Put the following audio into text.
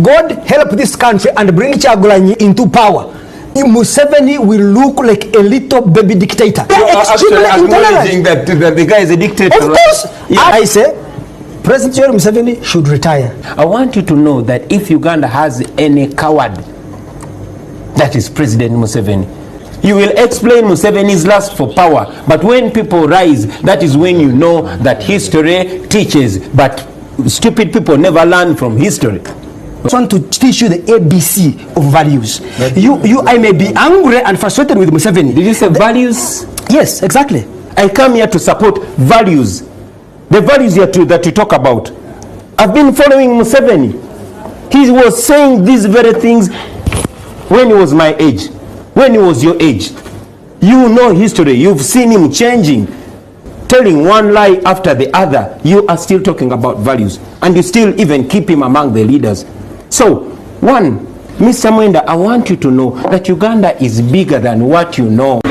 God help this country and bring Kyagulanyi into power, Museveni will look like a little baby dictator. You are actually acknowledging that the guy is a dictator. Of course. Yeah. I say President Museveni should retire. I want you to know that if Uganda has any coward, that is President Museveni. You will explain Museveni's lust for power, but when people rise, that is when you know that history teaches, but stupid people never learn from history. I want to teach you the ABC of values. I may be angry and frustrated with Museveni. Did you say values? Yes, exactly. I come here to support values. The values that you talk about. I've been following Museveni. He was saying these very things when he was my age, when he was your age. You know history. You've seen him changing, telling one lie after the other. You are still talking about values, and you still even keep him among the leaders. So, one, Mr. Mwenda, I want you to know that Uganda is bigger than what you know.